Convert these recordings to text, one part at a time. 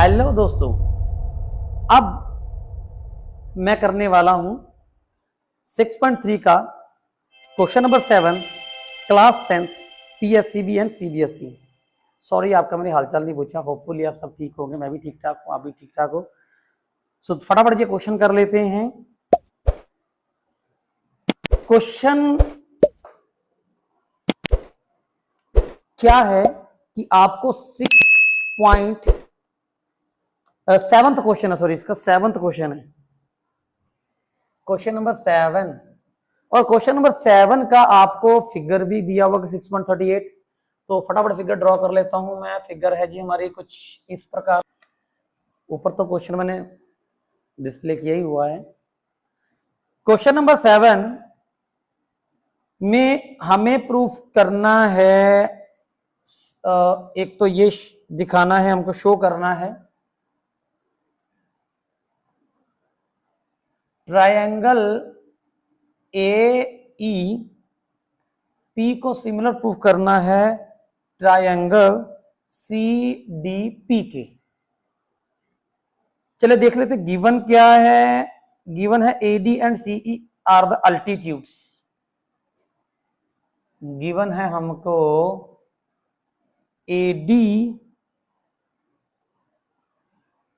Hello दोस्तों, अब मैं करने वाला हूं 6.3 का question number 7 class 10th PSCB and CBSE. Sorry, आपका मैंने हालचाल नहीं पूछा। होपफुली आप सब ठीक होंगे, मैं भी ठीक ठाक हूँ, आप भी ठीक ठाक हो। सो फटाफट ये क्वेश्चन कर लेते हैं। क्वेश्चन क्या है कि आपको 7th क्वेश्चन है, सॉरी इसका 7th क्वेश्चन है, क्वेश्चन नंबर 7। और क्वेश्चन नंबर 7 का आपको फिगर भी दिया हुआ कि 6.38। तो फटाफट फिगर ड्रॉ कर लेता हूं मैं। फिगर है जी हमारी कुछ इस प्रकार। ऊपर तो क्वेश्चन मैंने डिस्प्ले किया ही हुआ है। क्वेश्चन नंबर 7 में हमें प्रूफ करना है, एक तो ये दिखाना है हमको, शो करना है ट्रायंगल ए ई पी को सिमिलर प्रूफ करना है ट्रायंगल सी डी पी के। चलिए देख लेते गिवन क्या है। गिवन है A D and CE are the altitudes. Given है हमको A D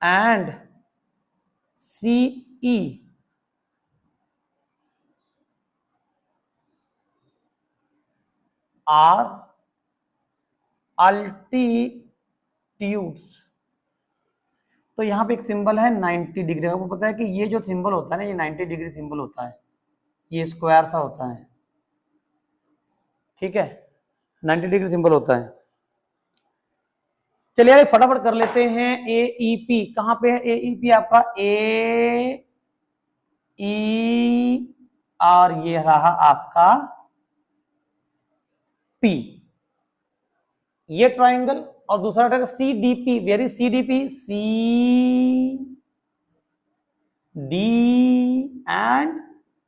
and CE are altitudes. तो यहां पे एक सिंबल है 90 डिग्री। आपको पता है कि ये जो सिंबल होता है ना, ये 90 डिग्री सिंबल होता है, ये स्क्वायर सा होता है, ठीक है, 90 डिग्री सिंबल होता है। चलिए यार फटाफट कर लेते हैं। ए ई पी कहां पे है? ए ई पी आपका ए ई और ये रहा आपका पी, ये ट्राइंगल। और दूसरा रहेगा C D P. Very C D P, C D and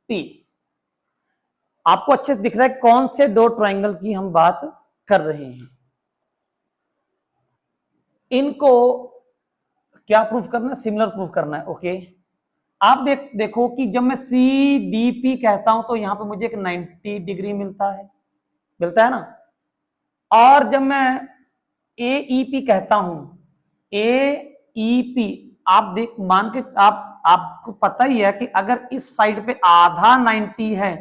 P. आपको अच्छे से दिख रहा है कौन से दो ट्राइंगल की हम बात कर रहे हैं। इनको क्या प्रूफ करना है? सिमिलर प्रूफ करना है। ओके, आप देखो कि जब मैं सी डी पी कहता हूं तो यहां पे मुझे एक 90 डिग्री मिलता है ना। और जब मैं ए ई पी कहता हूं, ए ई पी, आप देख मान के आपको पता ही है कि अगर इस साइड पे आधा 90 है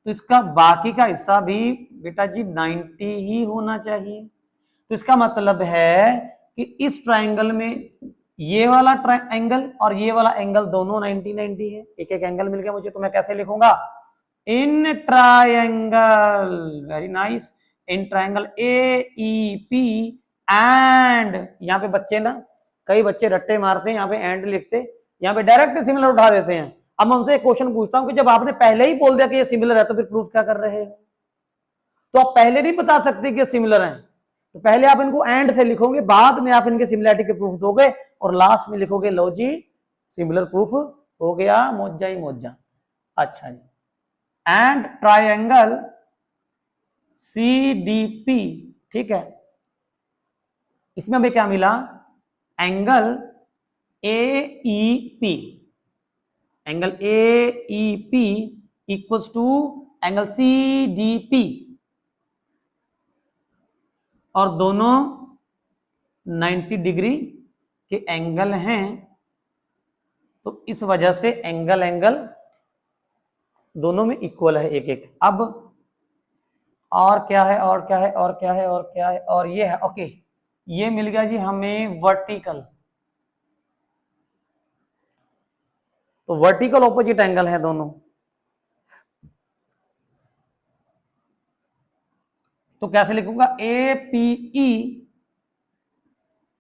तो इसका बाकी का हिस्सा भी बेटा जी 90 ही होना चाहिए। तो इसका मतलब है कि इस ट्राइंगल में ये वाला एंगल और ये वाला एंगल दोनों 90-90 है। एक एक एंगल मिल गया मुझे। तो मैं कैसे लिखूंगा? In triangle, very nice, in triangle A E P and, यहां पे बच्चे ना, कई बच्चे रट्टे मारते हैं, यहां पे एंड लिखते, यहां पे डायरेक्ट सिमिलर उठा देते हैं। अब मैं उनसे एक क्वेश्चन पूछता हूं कि जब आपने पहले ही बोल दिया कि ये सिमिलर है तो फिर प्रूफ क्या कर रहे हो? तो आप पहले नहीं बता सकते कि सिमिलर हैं। तो पहले आप इनको एंड से लिखोगे, बाद में आप इनके सिमिलरिटी के प्रूफ दोगे, और लास्ट में लिखोगे लो जी सिमिलर प्रूफ हो गया, मोजा ही मोजा। अच्छा जी, and triangle C D P, ठीक है, इसमें हमें क्या मिला? Angle A E P, angle A E P equals to angle C D P, और दोनों 90 डिग्री के एंगल हैं। तो इस वजह से एंगल दोनों में इक्वल है, एक एक। अब और क्या है, और क्या है, और क्या है, और क्या है, और ये है। ओके, ये मिल गया जी हमें वर्टिकल। तो वर्टिकल ऑपोजिट एंगल है दोनों। तो कैसे लिखूंगा? A P E,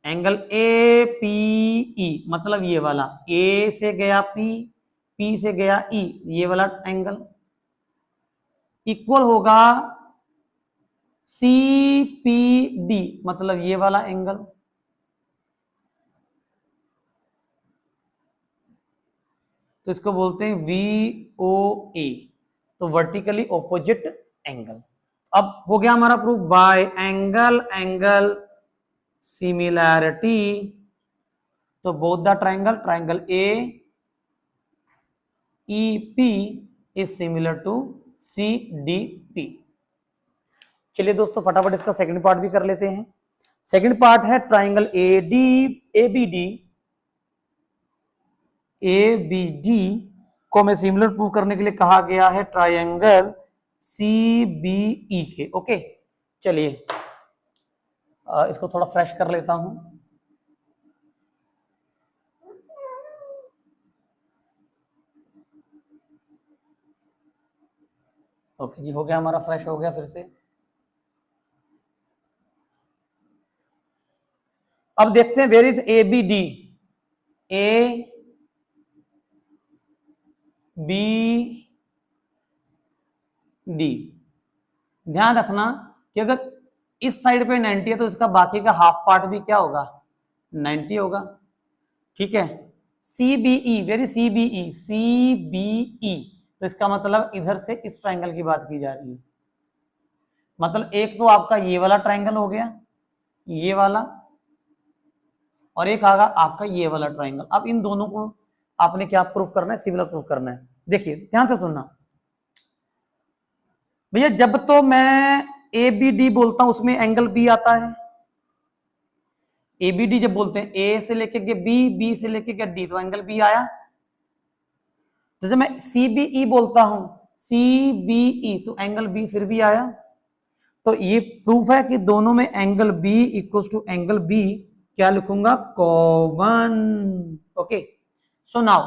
angle A P E, मतलब ये वाला ए से गया पी, पी से गया ई, ये वाला एंगल इक्वल होगा सी पी डी, मतलब ये वाला एंगल। तो इसको बोलते हैं वी ओ ए, तो वर्टिकली ऑपोजिट एंगल। अब हो गया हमारा प्रूफ बाय एंगल सिमिलैरिटी तो both the triangle triangle A E P is similar to C D P. चलिए दोस्तों फटाफट इसका सेकंड पार्ट भी कर लेते हैं। सेकंड पार्ट है ट्राइंगल ए बी डी को हमें सिमिलर प्रूव करने के लिए कहा गया है ट्राइंगल सी बी ई के। ओके चलिए इसको थोड़ा फ्रेश कर लेता हूं। ओके जी हो गया, हमारा फ्रेश हो गया फिर से। अब देखते हैं where is A B D. A B D, ध्यान रखना कि अगर इस साइड पे 90 है तो इसका बाकी का हाफ पार्ट भी क्या होगा 90 होगा। ठीक है सीबीई, वेरी सीबीई, सीबीई, तो इसका मतलब इधर से इस ट्राइंगल की बात की जा रही है। मतलब एक तो आपका ये वाला ट्राइंगल हो गया, ये वाला, और एक आगा आपका ये वाला ट्राइंगल। अब इन दोनों को आपने क्या प्रूफ करना है, सिमिलर प्रूफ करना है। देखिए ध्यान से सुनना भैया, जब तो मैं ए बी डी बोलता हूं उसमें एंगल बी आता है। ए बी डी जब बोलते हैं ए से लेके के बी, बी से लेके के डी, तो एंगल बी आया। तो जब मैं सी बी ई बोलता हूं, सी बी ई, तो एंगल बी फिर भी आया। तो ये प्रूफ है कि दोनों में angle B equals to angle B क्या लिखूंगा कॉमन। ओके सो नाउ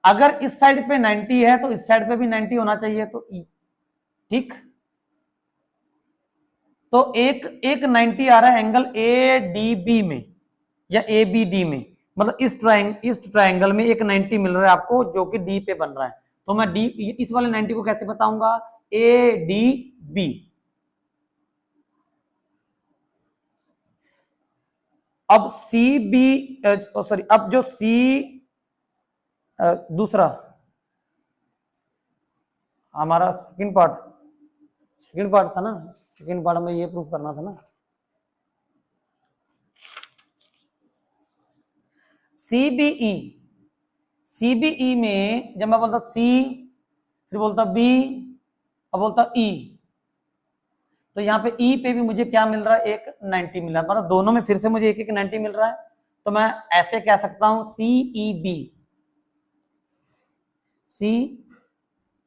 अगर इस साइड पे 90 है तो इस साइड पे भी 90 होना चाहिए, तो ई। ठीक, तो एक 90 आ रहा है एंगल ए डी बी में या ए बी डी में, मतलब इस ट्राइंगल में एक 90 मिल रहा है आपको जो कि डी पे बन रहा है। तो मैं डी इस वाले 90 को कैसे बताऊंगा, ए डी बी। अब सी बी सॉरी, अब जो सी दूसरा हमारा सेकंड पार्ट था ना, सेकंड पार्ट में ये प्रूफ करना था ना, सीबीई, सीबीई में जब मैं बोलता सी फिर बोलता बी और बोलता ई, तो यहाँ पे ई पे भी मुझे क्या मिल रहा है, एक 90 मिल रहा है। मतलब दोनों में फिर से मुझे एक 90 मिल रहा है। तो मैं ऐसे कह सकता हूं सी ई बी, सी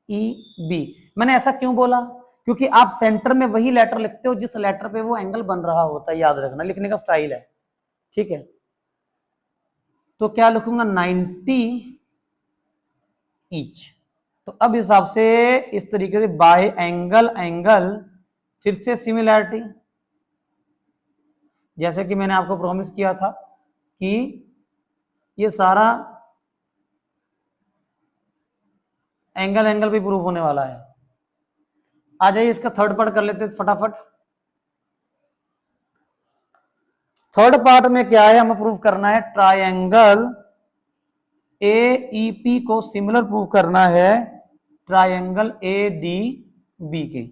ई बी। मैंने ऐसा क्यों बोला, क्योंकि आप सेंटर में वही लेटर लिखते हो जिस लेटर पे वो एंगल बन रहा होता है, याद रखना, लिखने का स्टाइल है। ठीक है, तो क्या लिखूंगा 90 ईच। तो अब हिसाब से इस तरीके से बाय एंगल फिर से सिमिलैरिटी, जैसे कि मैंने आपको प्रॉमिस किया था कि ये सारा एंगल भी प्रूफ होने वाला है। आ जाइए इसका थर्ड पार्ट कर लेते फटाफट। थर्ड पार्ट में क्या है, हमें प्रूफ करना है ट्रायंगल ए ई पी को सिमिलर प्रूफ करना है ट्रायंगल ए डी बी के।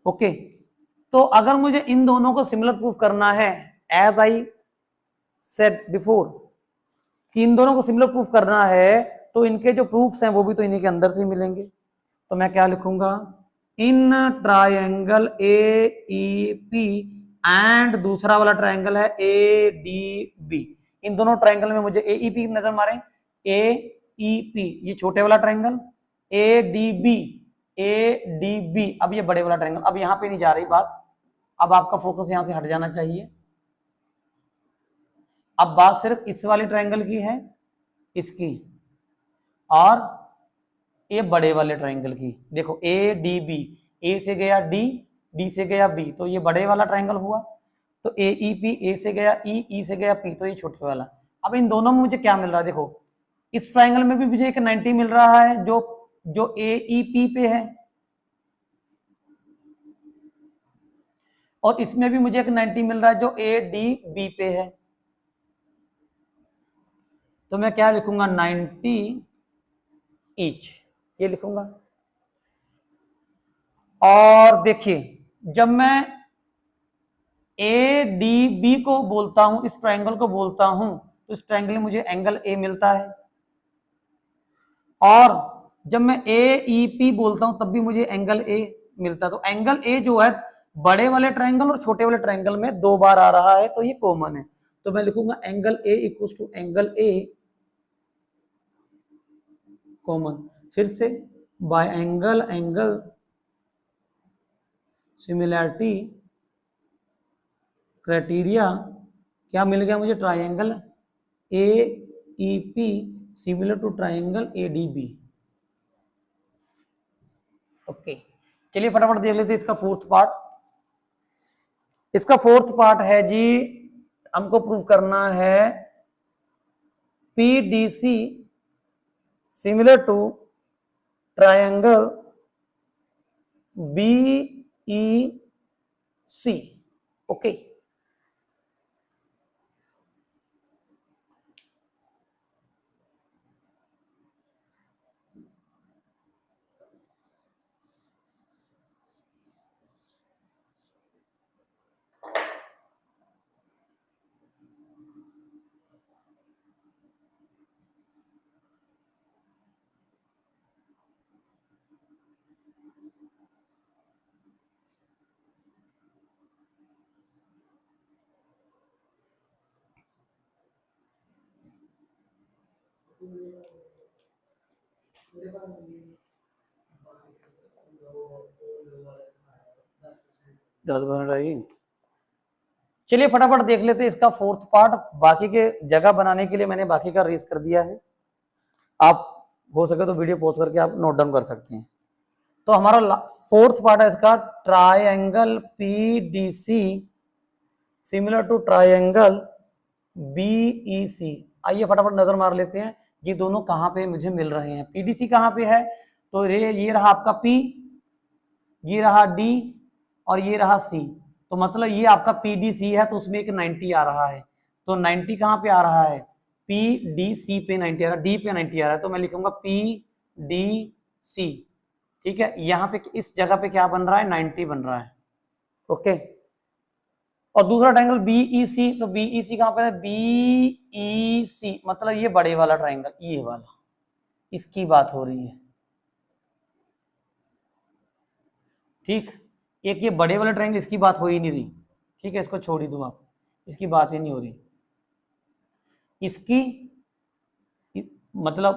ओके, तो अगर मुझे इन दोनों को सिमिलर प्रूफ करना है, एज आई सेड बिफोर कि इन दोनों को सिमिलर प्रूफ करना है, तो इनके जो प्रूफ्स हैं वो भी तो इन्हीं के अंदर से मिलेंगे। तो मैं क्या लिखूंगा, in triangle A E P and दूसरा वाला ट्रायंगल है ए डी बी। इन दोनों ट्रायंगल में मुझे ए ई पी नजर मारे, ए ई पी ये छोटे वाला triangle, A D B, A D B अब ये बड़े वाला ट्रायंगल। अब यहां पे नहीं जा रही बात, अब आपका फोकस यहां से हट जाना चाहिए। अब बात सिर्फ इस वाले ट्रायंगल की है, इसकी, और ये बड़े वाले ट्रायंगल की। देखो ए डी बी, ए से गया डी, डी से गया बी, तो ये बड़े वाला ट्रायंगल हुआ। तो ए ई पी, ए से गया ई, ई से गया पी, तो ये छोटे वाला। अब इन दोनों में मुझे क्या मिल रहा है, देखो इस ट्रायंगल में भी मुझे एक 90 मिल रहा है जो ए ई पी पे है, और इसमें भी मुझे एक 90 मिल रहा है जो ए डी बी पे है। तो मैं क्या लिखूंगा 90 ईच, ये लिखूंगा। और देखिए जब मैं ए डी बी को बोलता हूं, इस ट्रायंगल को बोलता हूं, तो इस ट्रायंगल में मुझे एंगल ए मिलता है। और जब मैं ए ई पी बोलता हूं तब भी मुझे एंगल ए मिलता है। तो एंगल ए जो है बड़े वाले ट्रायंगल और छोटे वाले ट्रायंगल में 2 बार आ रहा है, तो ये कॉमन है। तो मैं लिखूंगा angle A equal to angle A common. फिर से by angle angle similarity criteria क्या मिल गया मुझे, triangle A E P similar to triangle A D B. Okay, चलिए फटाफट देख लेते हैं इसका फोर्थ पार्ट। इसका फोर्थ पार्ट है जी, हमको प्रूव करना है PDC similar to triangle BEC. Okay, चलिए फटाफट देख लेते हैं इसका फोर्थ पार्ट। बाकी के जगह बनाने के लिए मैंने बाकी का रेस कर दिया है, आप हो सके तो वीडियो पॉज करके आप नोट डाउन कर सकते हैं। तो हमारा फोर्थ पार्ट है इसका, triangle PDC similar to triangle BEC. आइए फटाफट नजर मार लेते हैं ये दोनों कहां पे मुझे मिल रहे हैं। पीडीसी कहां पे है, तो ये रहा आपका पी, ये रहा डी और ये रहा सी। तो मतलब ये आपका पीडीसी है, तो उसमें एक 90 आ रहा है। तो 90 कहां पे आ रहा है, पी डी सी पे 90 आ रहा है, डी पे 90 आ रहा है। तो मैं लिखूंगा पी डी सी। ठीक है, यहां पे इस जगह पे क्या बन रहा है, 90 बन रहा है। ओके, और दूसरा ट्रायंगल बीईसी, तो बीईसी कहां पे है, बीईसी मतलब ये बड़े वाला ट्रायंगल, ये वाला, इसकी बात हो रही है। ठीक, एक ये बड़े वाले ट्रायंगल, इसकी बात हो ही नहीं रही। ठीक है, इसको छोड़ ही दो आप, इसकी बात ही नहीं हो रही। इसकी मतलब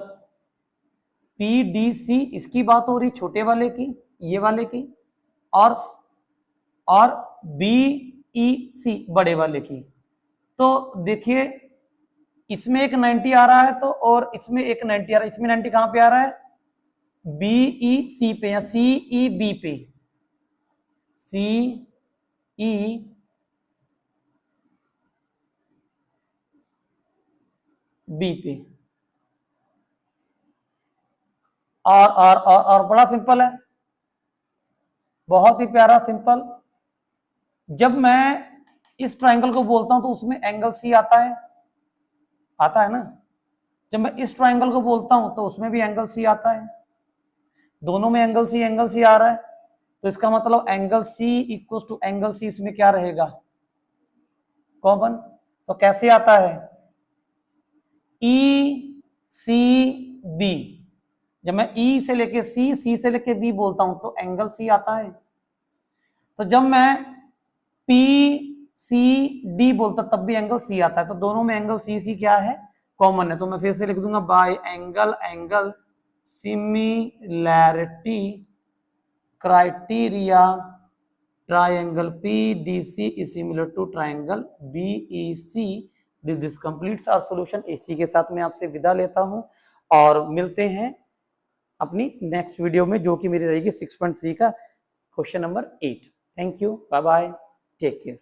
पीडीसी इसकी बात हो रही, छोटे वाले की, ये वाले की, और बीईसी बड़े वाले की। तो देखिए इसमें एक 90 आ रहा है, तो और इसमें एक 90 आ रहा है। इसमें 90 कहां पे आ रहा है, बीईसी पे या सीई बी पे, सीई बी पे। और बड़ा सिंपल है, बहुत ही प्यारा सिंपल। जब मैं इस ट्रायंगल को बोलता हूं तो उसमें एंगल सी आता है, आता है ना। जब मैं इस ट्रायंगल को बोलता हूं तो उसमें भी एंगल सी आता है, दोनों में एंगल सी आ रहा है। तो इसका मतलब angle C equal to angle C, इसमें क्या रहेगा, कॉमन। तो कैसे आता है, ई सी बी। जब मैं ई से लेके सी से लेके बी बोलता हूं तो एंगल सी आता है। तो जब मैं पी सी डी बोलता तब भी एंगल सी आता है। तो दोनों में एंगल सी क्या है, कॉमन है। तो मैं फिर से लिख दूंगा by angle similarity criteria triangle PDC is similar to triangle BEC. This completes our solution. इसी के साथ मैं आपसे विदा लेता हूं और मिलते हैं अपनी नेक्स्ट वीडियो में, जो कि मेरी रहेगी 6.3 का question number 8। Thank you, bye bye, take care.